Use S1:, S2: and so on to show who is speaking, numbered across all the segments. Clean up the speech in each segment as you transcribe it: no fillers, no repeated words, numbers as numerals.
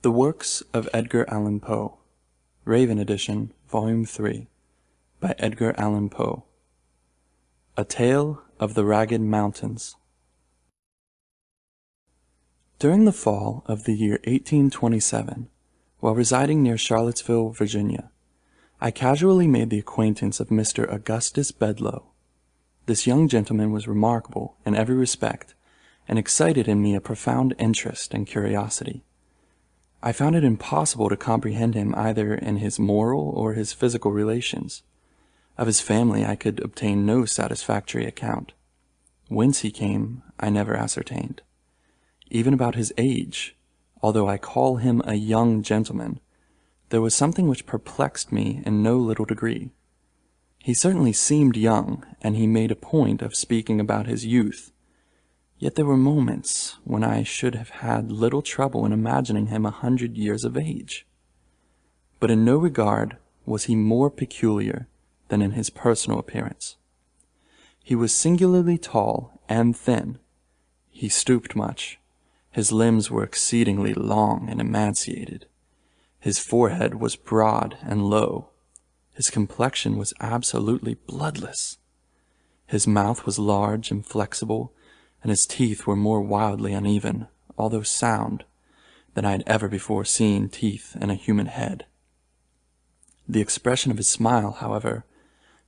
S1: The Works of Edgar Allan Poe, Raven Edition, Volume 3, by Edgar Allan Poe. A Tale of the Ragged Mountains. During the fall of the year 1827, while residing near Charlottesville, Virginia, I casually made the acquaintance of Mr. Augustus Bedloe. This young gentleman was remarkable in every respect, and excited in me a profound interest and curiosity. I found it impossible to comprehend him either in his moral or his physical relations. Of his family I could obtain no satisfactory account. Whence he came I never ascertained. Even about his age, although I call him a young gentleman, there was something which perplexed me in no little degree. He certainly seemed young, and he made a point of speaking about his youth. Yet there were moments when I should have had little trouble in imagining him 100 years of age. But in no regard was he more peculiar than in his personal appearance. He was singularly tall and thin. He stooped much. His limbs were exceedingly long and emaciated. His forehead was broad and low. His complexion was absolutely bloodless. His mouth was large and flexible, and his teeth were more wildly uneven, although sound, than I had ever before seen teeth in a human head. The expression of his smile, however,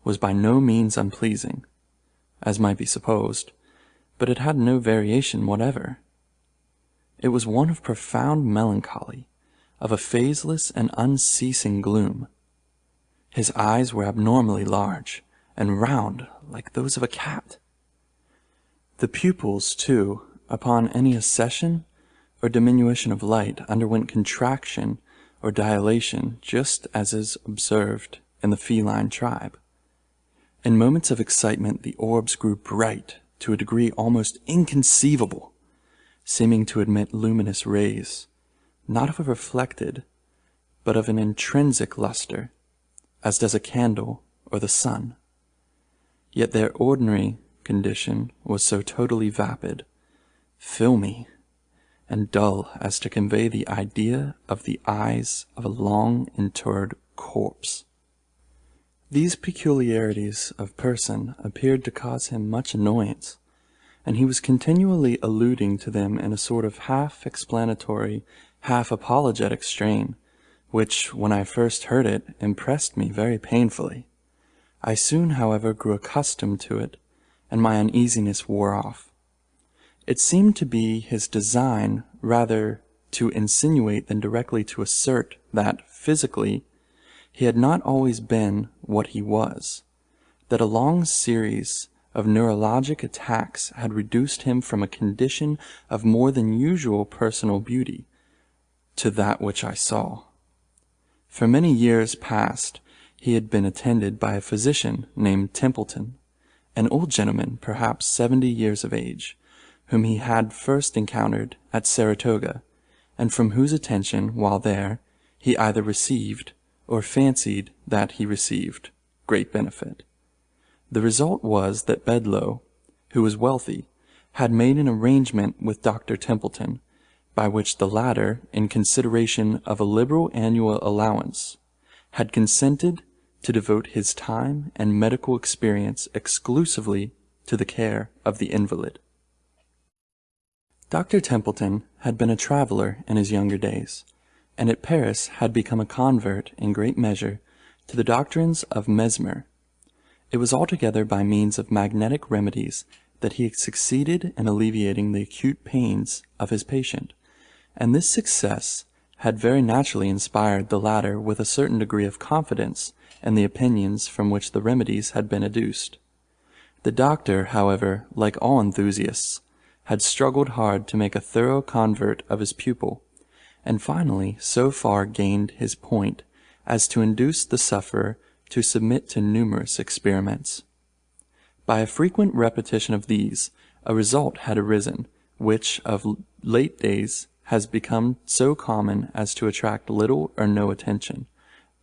S1: was by no means unpleasing, as might be supposed, but it had no variation whatever. It was one of profound melancholy, of a phaseless and unceasing gloom. His eyes were abnormally large, and round like those of a cat. The pupils, too, upon any accession or diminution of light, underwent contraction or dilation, just as is observed in the feline tribe. In moments of excitement the orbs grew bright to a degree almost inconceivable, seeming to emit luminous rays, not of a reflected, but of an intrinsic luster, as does a candle or the sun. Yet their ordinary condition was so totally vapid, filmy, and dull as to convey the idea of the eyes of a long-interred corpse. These peculiarities of person appeared to cause him much annoyance, and he was continually alluding to them in a sort of half-explanatory, half-apologetic strain, which, when I first heard it, impressed me very painfully. I soon, however, grew accustomed to it, and my uneasiness wore off. It seemed to be his design rather to insinuate than directly to assert that, physically, he had not always been what he was, that a long series of neurologic attacks had reduced him from a condition of more than usual personal beauty to that which I saw. For many years past he had been attended by a physician named Templeton, an old gentleman, perhaps 70 years of age, whom he had first encountered at Saratoga, and from whose attention, while there, he either received, or fancied that he received, great benefit. The result was that Bedloe, who was wealthy, had made an arrangement with Dr. Templeton, by which the latter, in consideration of a liberal annual allowance, had consented to devote his time and medical experience exclusively to the care of the invalid. Dr. Templeton had been a traveler in his younger days, and at Paris had become a convert in great measure to the doctrines of Mesmer. It was altogether by means of magnetic remedies that he had succeeded in alleviating the acute pains of his patient, and this success had very naturally inspired the latter with a certain degree of confidence in the opinions from which the remedies had been adduced. The doctor, however, like all enthusiasts, had struggled hard to make a thorough convert of his pupil, and finally so far gained his point as to induce the sufferer to submit to numerous experiments. By a frequent repetition of these, a result had arisen, which of late days has become so common as to attract little or no attention,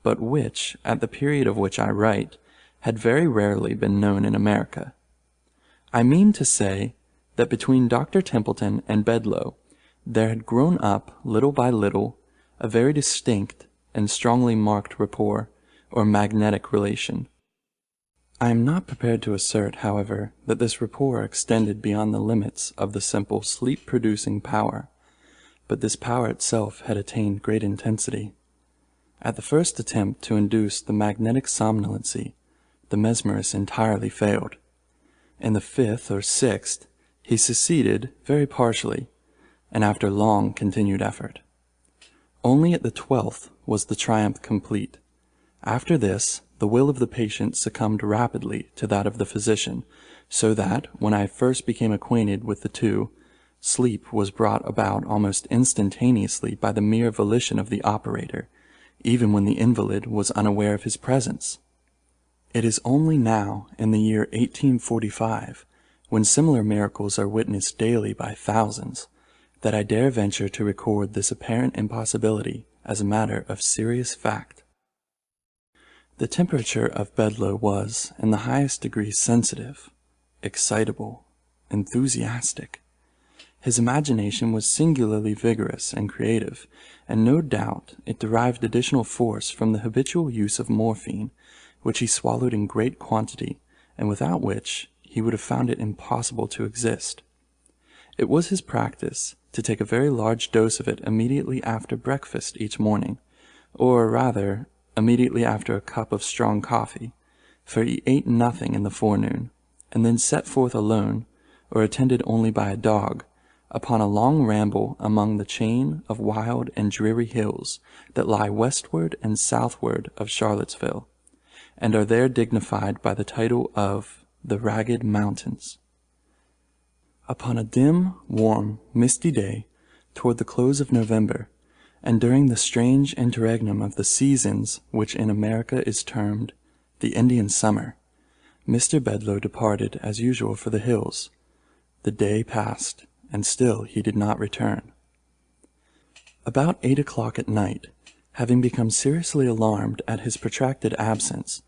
S1: but which, at the period of which I write, had very rarely been known in America. I mean to say that between Dr. Templeton and Bedloe there had grown up, little by little, a very distinct and strongly marked rapport or magnetic relation. I am not prepared to assert, however, that this rapport extended beyond the limits of the simple sleep-producing power, but this power itself had attained great intensity. At the first attempt to induce the magnetic somnolency, the mesmerist entirely failed. In the fifth or sixth, he succeeded very partially, and after long continued effort. Only at the 12th was the triumph complete. After this, the will of the patient succumbed rapidly to that of the physician, so that, when I first became acquainted with the two, sleep was brought about almost instantaneously by the mere volition of the operator, even when the invalid was unaware of his presence. It is only now, in the year 1845, when similar miracles are witnessed daily by thousands, that I dare venture to record this apparent impossibility as a matter of serious fact. The temperature of Bedloe was, in the highest degree, sensitive, excitable, enthusiastic. His imagination was singularly vigorous and creative, and no doubt it derived additional force from the habitual use of morphine, which he swallowed in great quantity, and without which he would have found it impossible to exist. It was his practice to take a very large dose of it immediately after breakfast each morning, or rather, immediately after a cup of strong coffee, for he ate nothing in the forenoon, and then set forth alone, or attended only by a dog, upon a long ramble among the chain of wild and dreary hills that lie westward and southward of Charlottesville, and are there dignified by the title of the Ragged Mountains. Upon a dim, warm, misty day, toward the close of November, and during the strange interregnum of the seasons which in America is termed the Indian summer, Mr. Bedloe departed as usual for the hills. The day passed, and still he did not return. About 8 o'clock at night, having become seriously alarmed at his protracted absence,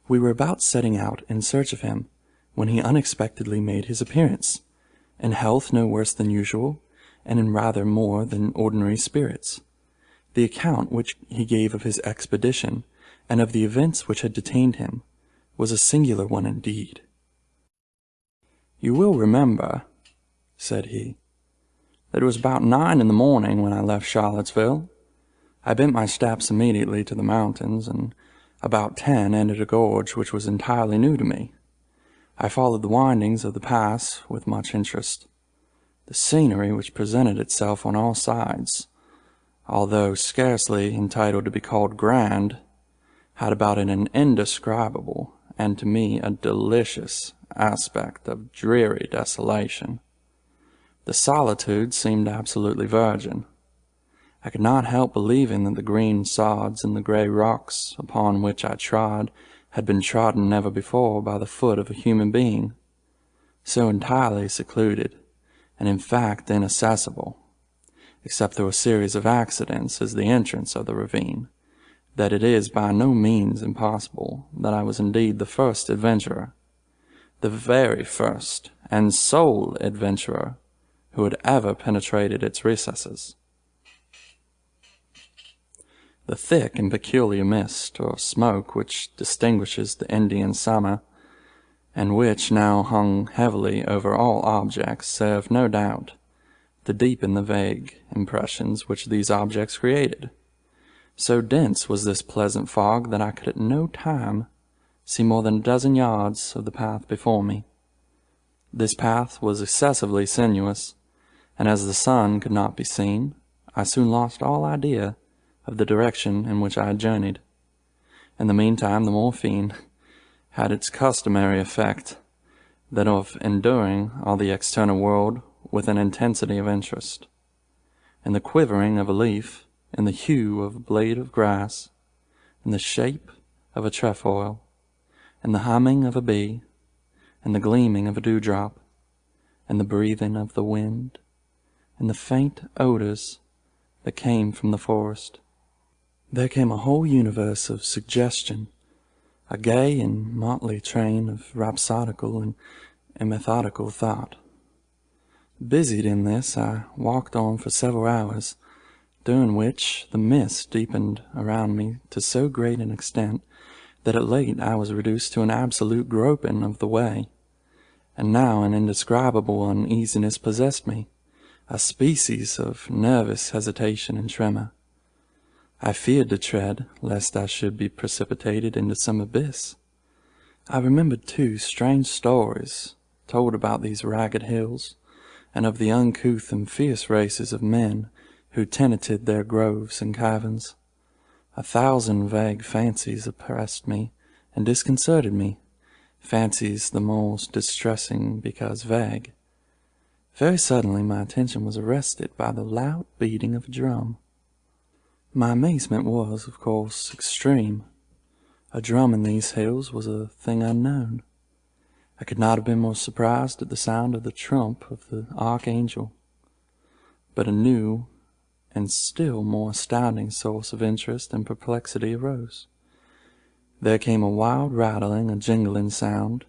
S1: we were about setting out in search of him, when he unexpectedly made his appearance, in health no worse than usual, and in rather more than ordinary spirits. The account which he gave of his expedition, and of the events which had detained him, was a singular one indeed. "You will remember," said he, "that it was about 9 in the morning when I left Charlottesville. I bent my steps immediately to the mountains, and about 10 entered a gorge which was entirely new to me. I followed the windings of the pass with much interest. The scenery which presented itself on all sides, although scarcely entitled to be called grand, had about it an indescribable, and to me a delicious, aspect of dreary desolation. The solitude seemed absolutely virgin. I could not help believing that the green sods and the grey rocks upon which I trod had been trodden never before by the foot of a human being, so entirely secluded, and in fact inaccessible, except through a series of accidents as the entrance of the ravine, that it is by no means impossible that I was indeed the first adventurer, the very first and sole adventurer who had ever penetrated its recesses. The thick and peculiar mist or smoke which distinguishes the Indian summer, and which now hung heavily over all objects, served, no doubt, to deepen the vague impressions which these objects created. So dense was this pleasant fog that I could at no time see more than a dozen yards of the path before me. This path was excessively sinuous, and as the sun could not be seen, I soon lost all idea of the direction in which I had journeyed. In the meantime, the morphine had its customary effect, that of enduring all the external world with an intensity of interest. In the quivering of a leaf, in the hue of a blade of grass, in the shape of a trefoil, in the humming of a bee, in the gleaming of a dewdrop, in the breathing of the wind, in the faint odors that came from the forest, there came a whole universe of suggestion, a gay and motley train of rhapsodical and methodical thought. Busied in this, I walked on for several hours, during which the mist deepened around me to so great an extent that at late I was reduced to an absolute groping of the way. And now an indescribable uneasiness possessed me, a species of nervous hesitation and tremor. I feared to tread, lest I should be precipitated into some abyss. I remembered, too, strange stories told about these ragged hills, and of the uncouth and fierce races of men who tenanted their groves and caverns. 1,000 vague fancies oppressed me and disconcerted me, fancies the more distressing because vague. Very suddenly my attention was arrested by the loud beating of a drum. My amazement was, of course, extreme. A drum in these hills was a thing unknown. I could not have been more surprised at the sound of the trump of the archangel. But a new and still more astounding source of interest and perplexity arose. There came a wild rattling, a jingling sound,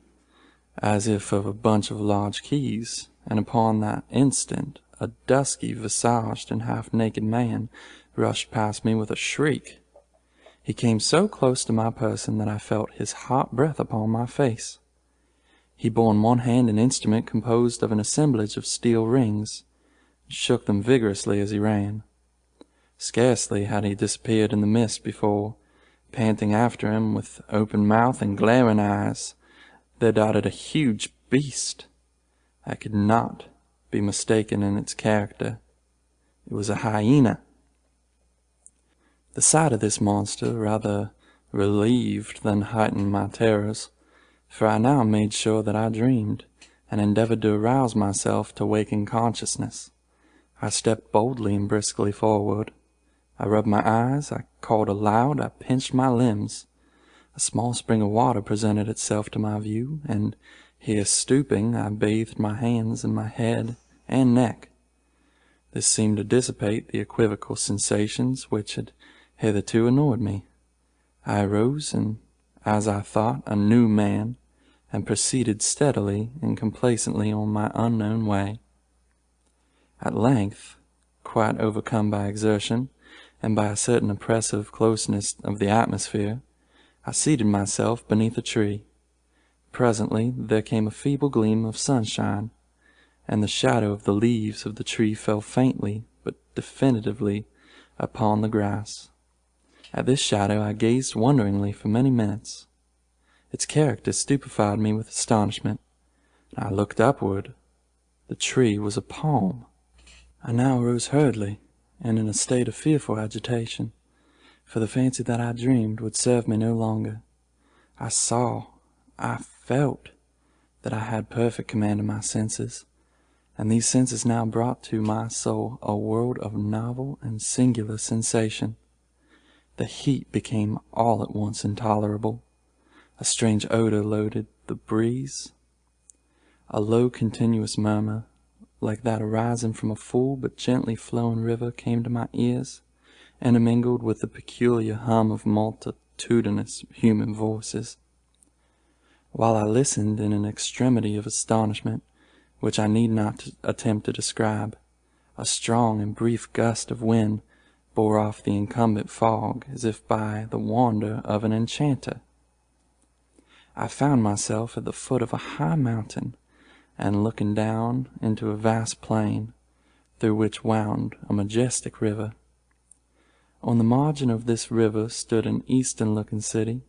S1: as if of a bunch of large keys, and upon that instant a dusky-visaged and half-naked man rushed past me with a shriek. He came so close to my person that I felt his hot breath upon my face. He bore in one hand an instrument composed of an assemblage of steel rings, and shook them vigorously as he ran. Scarcely had he disappeared in the mist before, panting after him with open mouth and glaring eyes, there darted a huge beast. I could not be mistaken in its character. It was a hyena. The sight of this monster rather relieved than heightened my terrors, for I now made sure that I dreamed, and endeavored to arouse myself to waking consciousness. I stepped boldly and briskly forward. I rubbed my eyes, I called aloud, I pinched my limbs. A small spring of water presented itself to my view, and here stooping, I bathed my hands and my head and neck. This seemed to dissipate the equivocal sensations which had hitherto annoyed me. I arose, and, as I thought, a new man, and proceeded steadily and complacently on my unknown way. At length, quite overcome by exertion, and by a certain oppressive closeness of the atmosphere, I seated myself beneath a tree. Presently there came a feeble gleam of sunshine, and the shadow of the leaves of the tree fell faintly but definitively upon the grass. At this shadow I gazed wonderingly for many minutes. Its character stupefied me with astonishment, and I looked upward. The tree was a palm. I now rose hurriedly, and in a state of fearful agitation, for the fancy that I dreamed would serve me no longer. I felt that I had perfect command of my senses, and these senses now brought to my soul a world of novel and singular sensation. The heat became all at once intolerable. A strange odor loaded the breeze. A low continuous murmur, like that arising from a full but gently flowing river, came to my ears, intermingled with the peculiar hum of multitudinous human voices. While I listened in an extremity of astonishment, which I need not attempt to describe, a strong and brief gust of wind bore off the incumbent fog as if by the wand of an enchanter. I found myself at the foot of a high mountain, and looking down into a vast plain, through which wound a majestic river. On the margin of this river stood an eastern-looking city,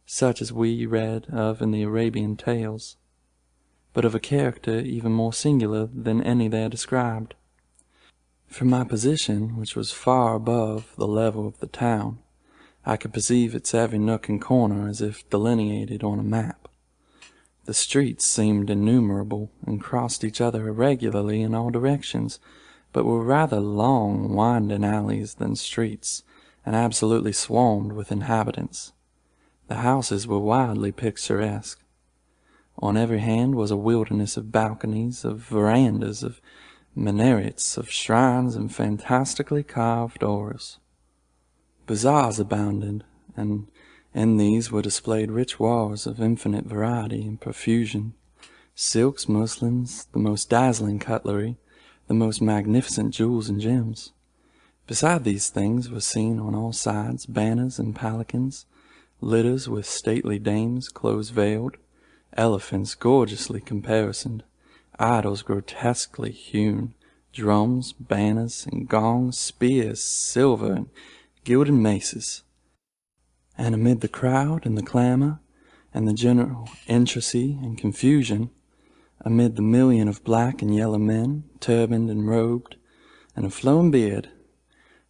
S1: such as we read of in the Arabian tales, but of a character even more singular than any there described. From my position, which was far above the level of the town, I could perceive its every nook and corner as if delineated on a map. The streets seemed innumerable, and crossed each other irregularly in all directions, but were rather long, winding alleys than streets, and absolutely swarmed with inhabitants. The houses were wildly picturesque. On every hand was a wilderness of balconies, of verandas, of minarets, of shrines, and fantastically carved doors. Bazaars abounded, and in these were displayed rich wares of infinite variety and profusion, silks, muslins, the most dazzling cutlery, the most magnificent jewels and gems. Beside these things were seen on all sides banners and palanquins, litters with stately dames close-veiled, elephants gorgeously caparisoned, idols grotesquely hewn, drums, banners, and gongs, spears, silver, and gilded maces. And amid the crowd and the clamor, and the general intricacy and confusion, amid the million of black and yellow men, turbaned and robed, and of flowing beard,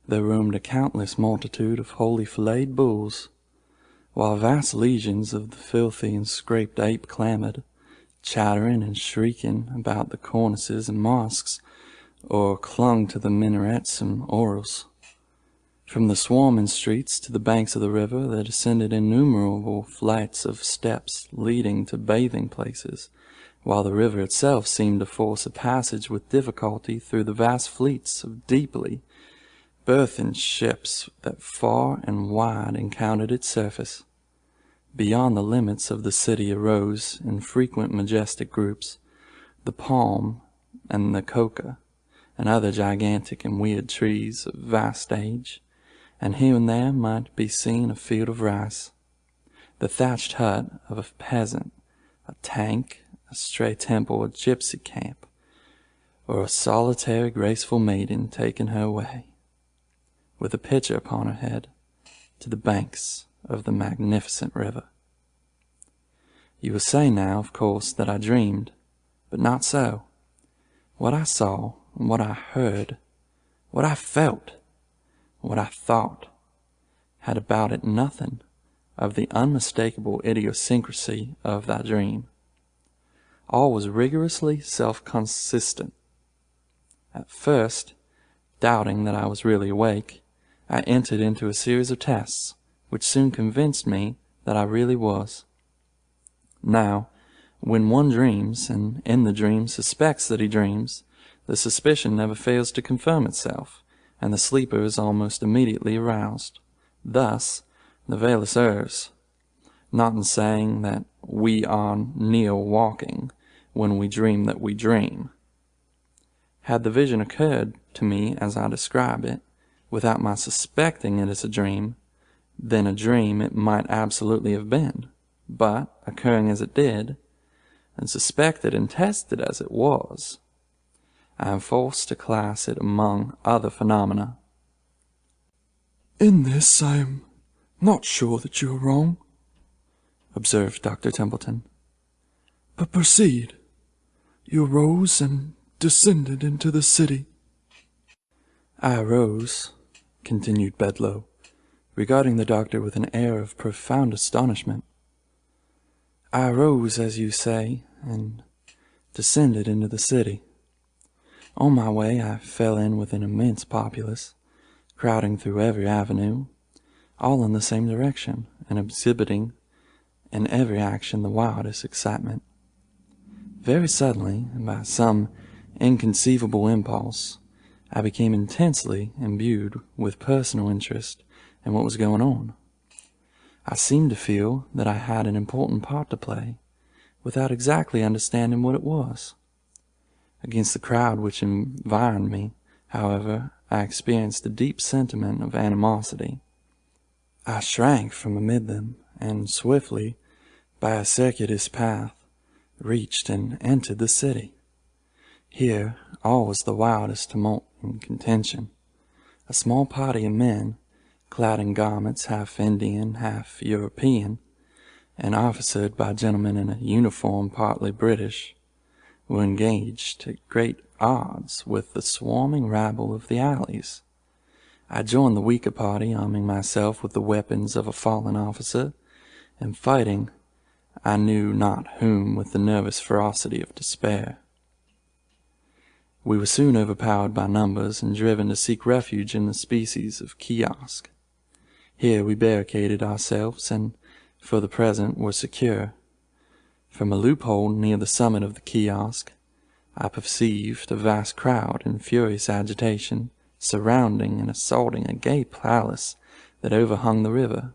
S1: there roamed a countless multitude of holy filleted bulls, while vast legions of the filthy and scraped ape clamored, chattering and shrieking about the cornices and mosques, or clung to the minarets and orals. From the swarming streets to the banks of the river there descended innumerable flights of steps leading to bathing places, while the river itself seemed to force a passage with difficulty through the vast fleets of deeply burthened ships that far and wide encountered its surface. Beyond the limits of the city arose, in frequent majestic groups, the palm and the coca, and other gigantic and weird trees of vast age, and here and there might be seen a field of rice, the thatched hut of a peasant, a tank, a stray temple or gypsy camp, or a solitary graceful maiden taking her way, with a pitcher upon her head, to the banks of the magnificent river. You will say now, of course, that I dreamed, but not so. What I saw, and what I heard, what I felt, what I thought, had about it nothing of the unmistakable idiosyncrasy of thy dream. All was rigorously self-consistent. At first, doubting that I was really awake, I entered into a series of tests, which soon convinced me that I really was. Now, when one dreams, and in the dream suspects that he dreams, the suspicion never fails to confirm itself, and the sleeper is almost immediately aroused. Thus, Novalis errs, not in saying that we are neo walking when we dream that we dream. Had the vision occurred to me as I describe it, without my suspecting it as a dream, then a dream it might absolutely have been. But, occurring as it did, and suspected and tested as it was, I am forced to class it among other phenomena.
S2: "In this I am not sure that you are wrong," observed Dr. Templeton. "But proceed. You arose and descended into the city."
S1: I arose, continued Bedloe, regarding the doctor with an air of profound astonishment. I arose, as you say, and descended into the city. On my way I fell in with an immense populace, crowding through every avenue, all in the same direction, and exhibiting in every action the wildest excitement. Very suddenly, and by some inconceivable impulse, I became intensely imbued with personal interest in what was going on. I seemed to feel that I had an important part to play, without exactly understanding what it was. Against the crowd which environed me, however, I experienced a deep sentiment of animosity. I shrank from amid them, and swiftly, by a circuitous path, reached and entered the city. Here all was the wildest tumult and contention. A small party of men, clad in garments half Indian, half European, and officered by gentlemen in a uniform partly British, were engaged at great odds with the swarming rabble of the alleys. I joined the weaker party, arming myself with the weapons of a fallen officer, and fighting I knew not whom with the nervous ferocity of despair. We were soon overpowered by numbers and driven to seek refuge in the species of kiosk. Here we barricaded ourselves, and for the present were secure. From a loophole near the summit of the kiosk, I perceived a vast crowd in furious agitation, surrounding and assaulting a gay palace that overhung the river.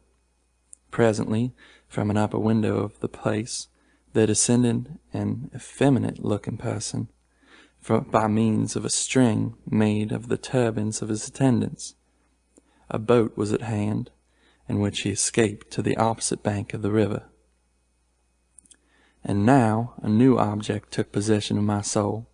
S1: Presently, from an upper window of the place, there descended an effeminate-looking person, by means of a string made of the turbans of his attendants. A boat was at hand, in which he escaped to the opposite bank of the river. And now a new object took possession of my soul.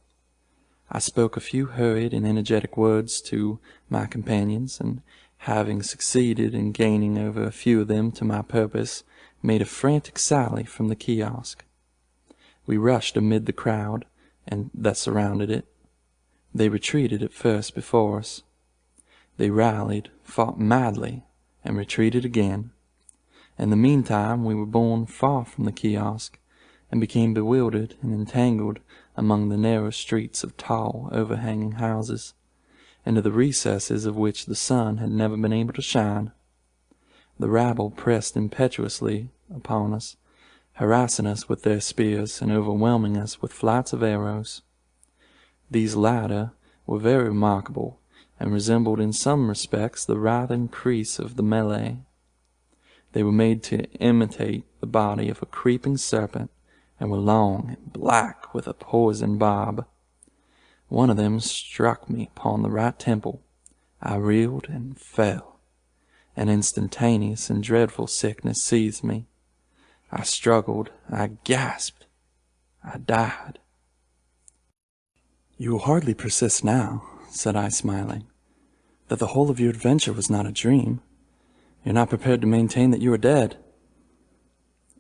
S1: I spoke a few hurried and energetic words to my companions, and having succeeded in gaining over a few of them to my purpose, made a frantic sally from the kiosk. We rushed amid the crowd that surrounded it. They retreated at first before us. They rallied, fought madly, and retreated again. In the meantime we were borne far from the kiosk, and became bewildered and entangled among the narrow streets of tall, overhanging houses, into the recesses of which the sun had never been able to shine. The rabble pressed impetuously upon us, harassing us with their spears and overwhelming us with flights of arrows. These latter were very remarkable, and resembled in some respects the writhing crease of the melee. They were made to imitate the body of a creeping serpent, and were long and black with a poisoned barb. One of them struck me upon the right temple. I reeled and fell. An instantaneous and dreadful sickness seized me. I struggled, I gasped, I died. "You will hardly persist now," said I, smiling, "that the whole of your adventure was not a dream. You are not prepared to maintain that you are dead."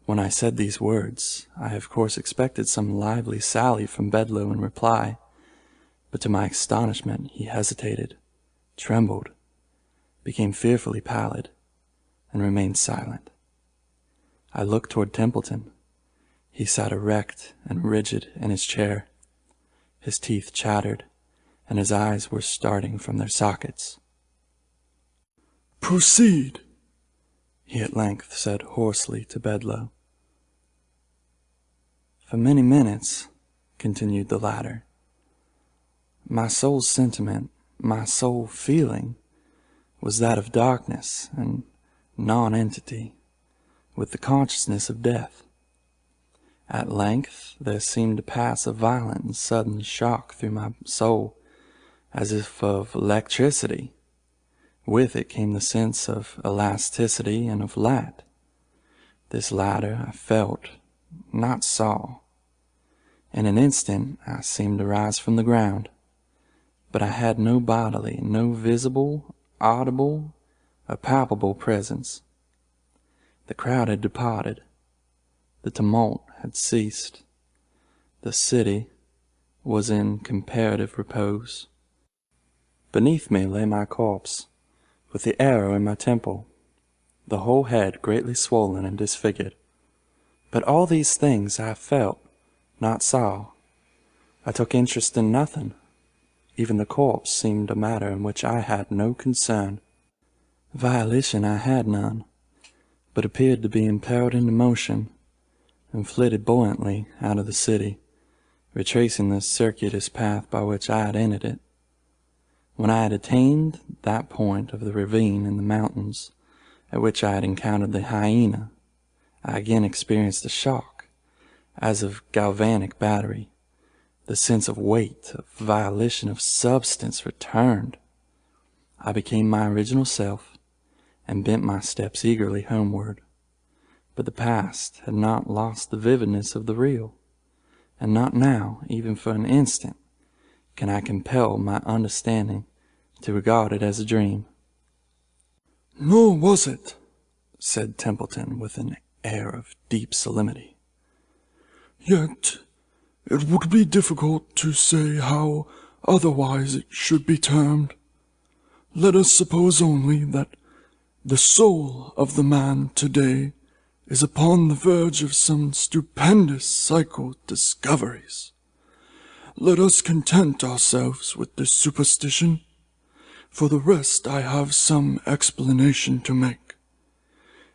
S1: When I said these words, I of course expected some lively sally from Bedloe in reply, but to my astonishment he hesitated, trembled, became fearfully pallid, and remained silent. I looked toward Templeton. He sat erect and rigid in his chair. His teeth chattered, and his eyes were starting from their sockets.
S2: "Proceed,"
S1: he at length said hoarsely to Bedloe. "For many minutes," continued the latter, "my sole sentiment, my sole feeling, was that of darkness and non-entity, with the consciousness of death. At length there seemed to pass a violent and sudden shock through my soul, as if of electricity. With it came the sense of elasticity and of light. This latter I felt, not saw. In an instant I seemed to rise from the ground, but I had no bodily, no visible, audible, or palpable presence. The crowd had departed. The tumult had ceased. The city was in comparative repose. Beneath me lay my corpse, with the arrow in my temple, the whole head greatly swollen and disfigured. But all these things I felt, not saw. I took interest in nothing. Even the corpse seemed a matter in which I had no concern. Volition I had none, but appeared to be impelled into motion, and flitted buoyantly out of the city, retracing the circuitous path by which I had entered it. When I had attained that point of the ravine in the mountains at which I had encountered the hyena, I again experienced a shock, as of galvanic battery. The sense of weight, of volition, of substance returned. I became my original self, and bent my steps eagerly homeward. But the past had not lost the vividness of the real, and not now, even for an instant, can I compel my understanding to regard it as a dream.
S2: "Nor was it,"
S1: said Templeton with an air of deep solemnity.
S2: "Yet it would be difficult to say how otherwise it should be termed. Let us suppose only that the soul of the man today is upon the verge of some stupendous psychical discoveries. Let us content ourselves with this superstition. For the rest I have some explanation to make.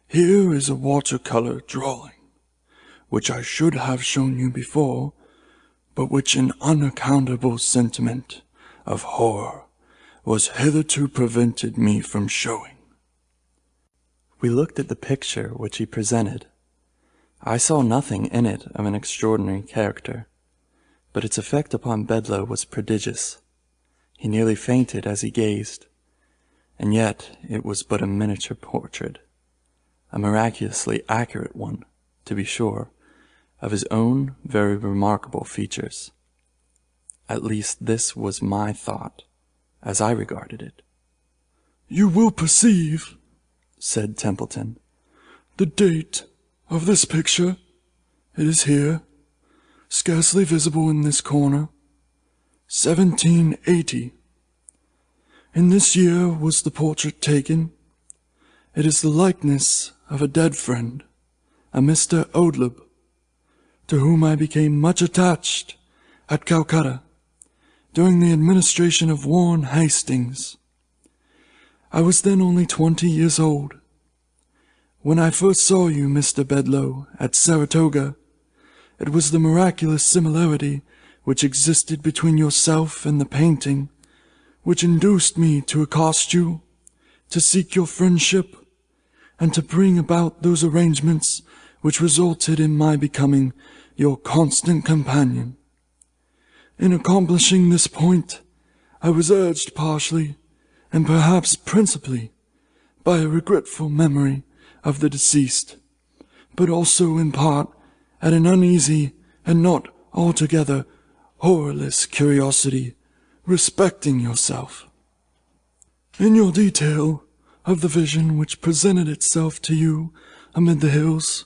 S2: Here is a watercolor drawing, which I should have shown you before, but which an unaccountable sentiment of horror was hitherto prevented me from showing."
S1: We looked at the picture which he presented. I saw nothing in it of an extraordinary character. but its effect upon Bedloe was prodigious. He nearly fainted as he gazed, and yet it was but a miniature portrait, a miraculously accurate one, to be sure, of his own very remarkable features. At least this was my thought, as I regarded it.
S2: "You will perceive,"
S1: said Templeton,
S2: "the date of this picture. It is here, scarcely visible in this corner. 1780. In this year was the portrait taken. It is the likeness of a dead friend, a Mr. Odlub, to whom I became much attached at Calcutta during the administration of Warren Hastings. I was then only 20 years old. When I first saw you, Mr. Bedloe, at Saratoga, it was the miraculous similarity which existed between yourself and the painting which induced me to accost you, to seek your friendship, and to bring about those arrangements which resulted in my becoming your constant companion. In accomplishing this point, I was urged partially, and perhaps principally, by a regretful memory of the deceased, but also in part at an uneasy and not altogether horrorless curiosity respecting yourself. In your detail of the vision which presented itself to you amid the hills,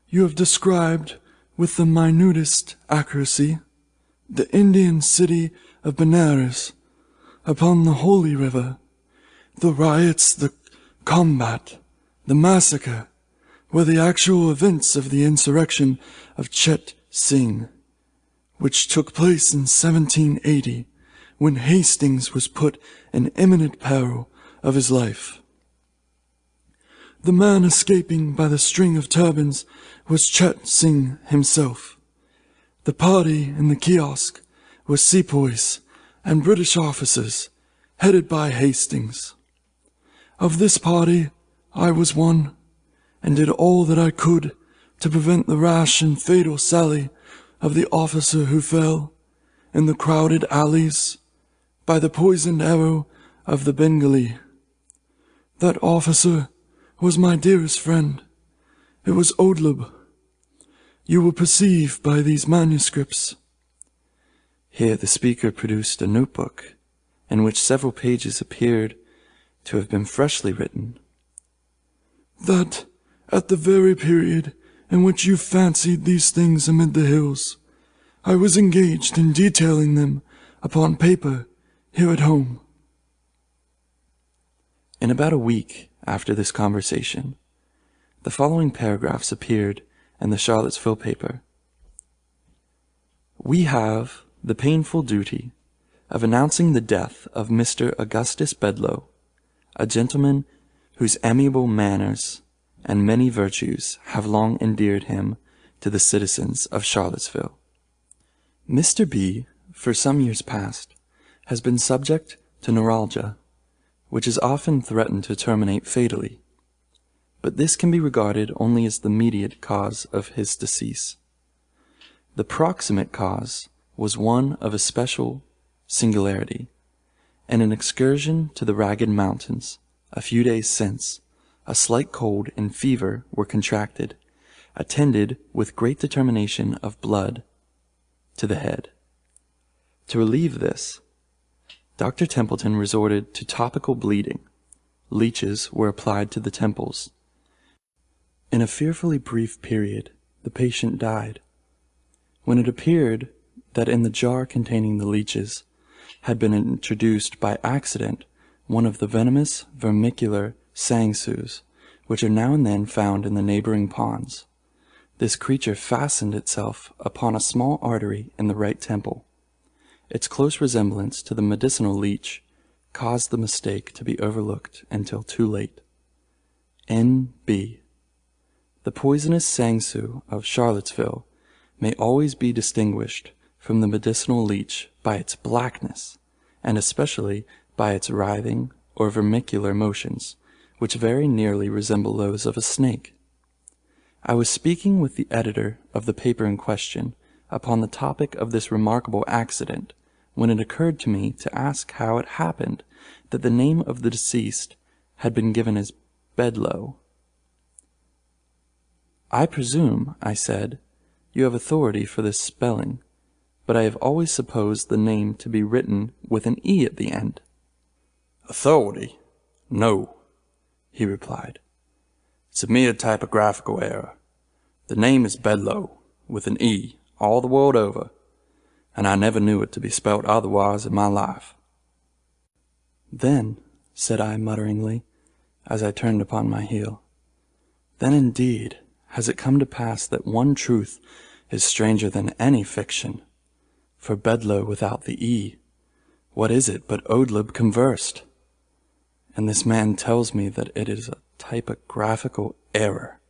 S2: you have described with the minutest accuracy the Indian city of Benares upon the Holy River, the riots, the combat, the massacre, were the actual events of the insurrection of Chet Singh, which took place in 1780, when Hastings was put in imminent peril of his life. The man escaping by the string of turbans was Chet Singh himself. The party in the kiosk were sepoys and British officers, headed by Hastings. Of this party, I was one, and did all that I could to prevent the rash and fatal sally of the officer who fell, in the crowded alleys, by the poisoned arrow of the Bengali. That officer was my dearest friend. It was Odlub. You will perceive by these manuscripts.
S1: Here the speaker produced a notebook, in which several pages appeared to have been freshly written.
S2: That, at the very period in which you fancied these things amid the hills, I was engaged in detailing them upon paper here at home.
S1: In about a week after this conversation, the following paragraphs appeared in the Charlottesville paper. We have the painful duty of announcing the death of Mr. Augustus Bedloe, a gentleman whose amiable manners and many virtues have long endeared him to the citizens of Charlottesville. Mr. B, for some years past, has been subject to neuralgia, which has often threatened to terminate fatally, but this can be regarded only as the mediate cause of his decease. The proximate cause was one of especial singularity. In an excursion to the Ragged Mountains, a few days since, a slight cold and fever were contracted, attended with great determination of blood to the head. To relieve this, Dr. Templeton resorted to topical bleeding. Leeches were applied to the temples. In a fearfully brief period, the patient died. When it appeared that in the jar containing the leeches had been introduced by accident one of the venomous vermicular sangsues, which are now and then found in the neighboring ponds, this creature fastened itself upon a small artery in the right temple. Its close resemblance to the medicinal leech caused the mistake to be overlooked until too late. N.B. The poisonous sangsu of Charlottesville may always be distinguished from the medicinal leech by its blackness, and especially by its writhing or vermicular motions, which very nearly resemble those of a snake. I was speaking with the editor of the paper in question upon the topic of this remarkable accident, when it occurred to me to ask how it happened that the name of the deceased had been given as Bedloe. "I presume," I said, "you have authority for this spelling, but I have always supposed the name to be written with an E at the end." "Authority? No," he replied. "It's a mere typographical error. The name is Bedloe, with an E, all the world over, and I never knew it to be spelt otherwise in my life." "Then," said I mutteringly, as I turned upon my heel, "then indeed has it come to pass that one truth is stranger than any fiction. For Bedloe without the E, what is it but Oldlib conversed? And this man tells me that it is a typographical error.